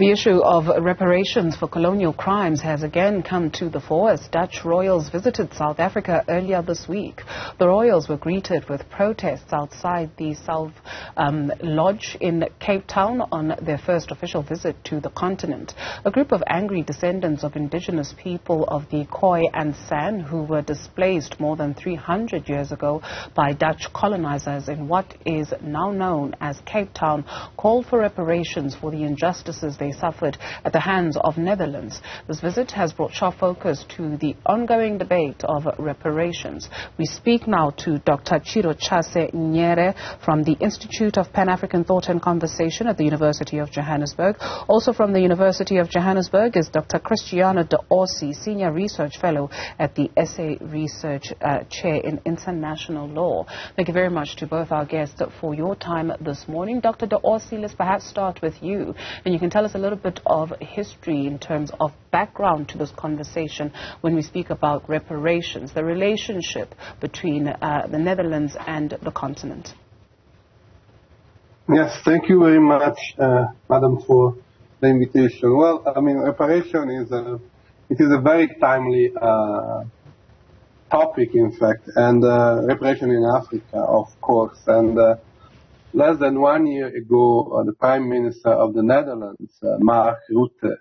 The issue of reparations for colonial crimes has again come to the fore as Dutch royals visited South Africa earlier this week. The royals were greeted with protests outside the South Lodge in Cape Town on their first official visit to the continent. A group of angry descendants of indigenous people of the Khoi and San, who were displaced more than 300 years ago by Dutch colonizers in what is now known as Cape Town, called for reparations for the injustices they suffered at the hands of Netherlands. This visit has brought sharp focus to the ongoing debate of reparations. We speak now to Dr. Chidochase Nyere from the Institute of Pan-African Thought and Conversation at the University of Johannesburg. Also from the University of Johannesburg is Dr. Cristiano, Senior Research Fellow at the SA Research Chair in International Law. Thank you very much to both our guests for your time this morning. Dr. let's perhaps start with you, and you can tell us a little bit of history in terms of background to this conversation when we speak about reparations, the relationship between the Netherlands and the continent. Yes, thank you very much, Madam, for the invitation. Well, I mean, reparation is a very timely topic, in fact, and reparation in Africa, of course, and less than 1 year ago, the Prime Minister of the Netherlands, Mark Rutte,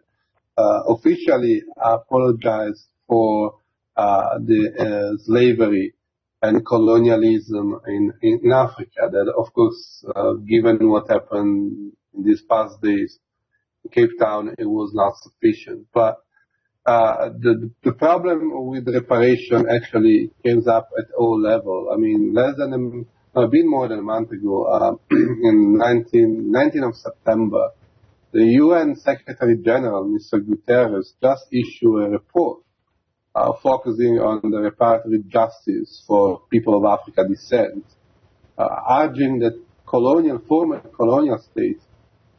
officially apologized for the slavery and colonialism in Africa. That, of course, given what happened in these past days in Cape Town, it was not sufficient. But the problem with reparation actually came up at all levels. I mean, a bit more than a month ago, in 19th of September, the UN Secretary General, Mr. Guterres, just issued a report focusing on the repatriation justice for people of African descent, urging that former colonial states,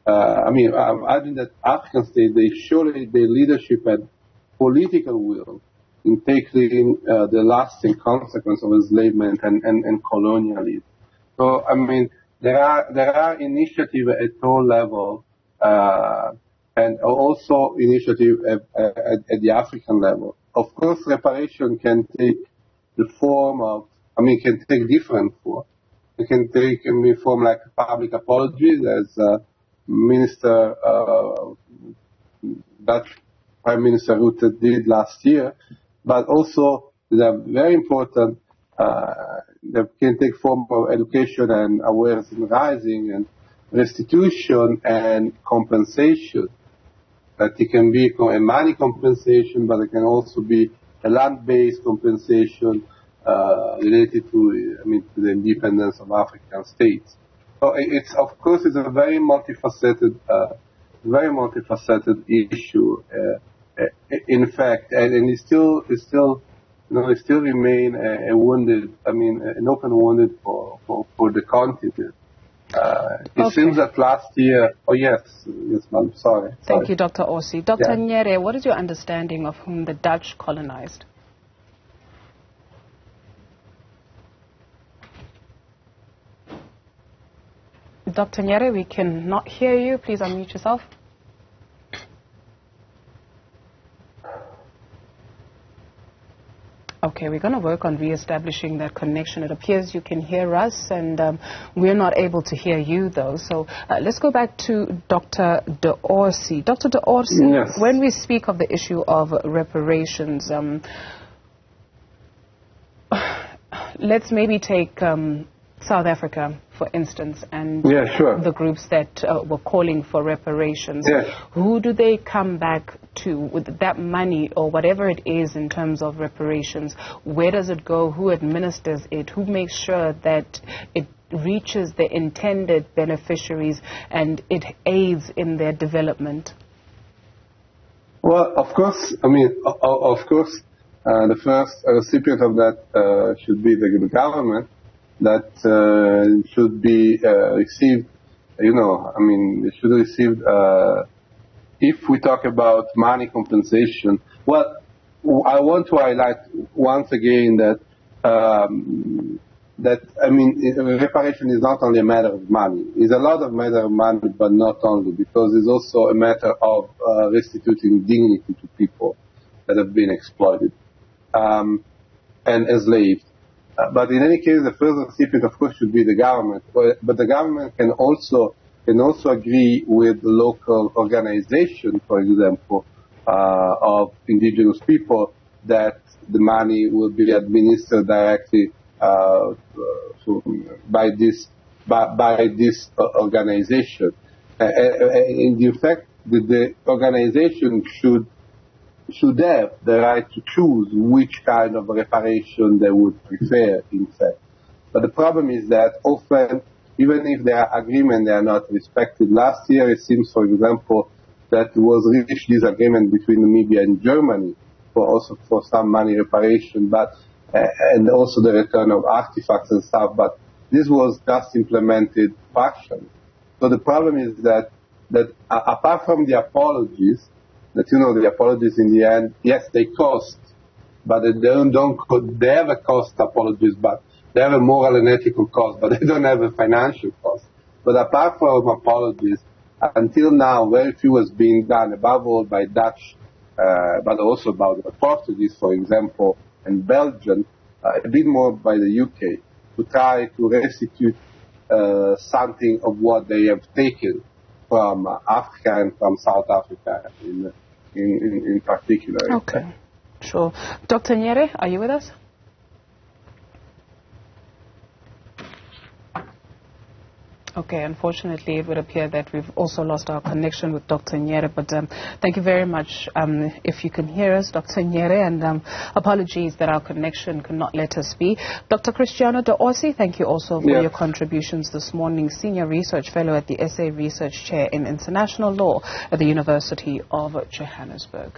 urging that African states, they surely their leadership and political will in tackling the lasting consequence of enslavement and colonialism. So, I mean, there are initiatives at all levels, and also initiatives at the African level. Of course, reparation can take the form of, can take different forms. It can take a form like public apologies, as Dutch Prime Minister Rutte did last year, but also they're very important. They can take form of education and awareness and rising and restitution and compensation. That it can be a money compensation, but it can also be a land-based compensation related to the independence of African states. So it's a very multifaceted issue. In fact, and it still remain an open wounded for the continent. It seems that last year, yes, ma'am, sorry. Thank you, Dr. Orsi. Dr. Nyere, what is your understanding of whom the Dutch colonized? Dr. Nyere, we cannot hear you. Please unmute yourself. Okay, we're going to work on re-establishing that connection. It appears you can hear us, and we're not able to hear you, though. So let's go back to Dr. Orsi. Dr. Orsi, yes. When we speak of the issue of reparations, let's maybe take South Africa, for instance, and the groups that were calling for reparations. Yes. Who do they come back to with that money or whatever it is in terms of reparations? Where does it go? Who administers it? Who makes sure that it reaches the intended beneficiaries and it aids in their development? Well, of course, the first recipient of that should be the government. That should be received, it should receive, if we talk about money compensation. Well, I want to highlight once again that I mean, reparation is not only a matter of money. It's a lot of matter of money, but not only, because it's also a matter of restituting dignity to people that have been exploited and enslaved. But in any case, the first recipient, of course, should be the government. But the government can also agree with the local organization, for example, of indigenous people, that the money will be administered directly by this organization. In fact, the organization should have the right to choose which kind of reparation they would prefer, in fact. But the problem is that often, even if there are agreements, they are not respected. Last year, it seems, for example, that was reached this agreement between Namibia and Germany for some money reparation, and also the return of artifacts and stuff, but this was just implemented partially. So the problem is that apart from the apologies, the apologies in the end, yes, they cost, but they have a cost, apologies, but they have a moral and ethical cost, but they don't have a financial cost. But apart from apologies, until now, very few has been done, above all by Dutch, but also by the Portuguese, for example, and Belgium, a bit more by the UK, to try to restitute something of what they have taken from Africa and from South Africa in particular. Okay, sure. Dr. Nyere, are you with us? Okay, unfortunately, it would appear that we've also lost our connection with Dr. Nyere, but thank you very much. If you can hear us, Dr. Nyere, and apologies that our connection could not let us be. Dr. Cristiano de Orsi, thank you also for your contributions this morning, Senior Research Fellow at the SA Research Chair in International Law at the University of Johannesburg.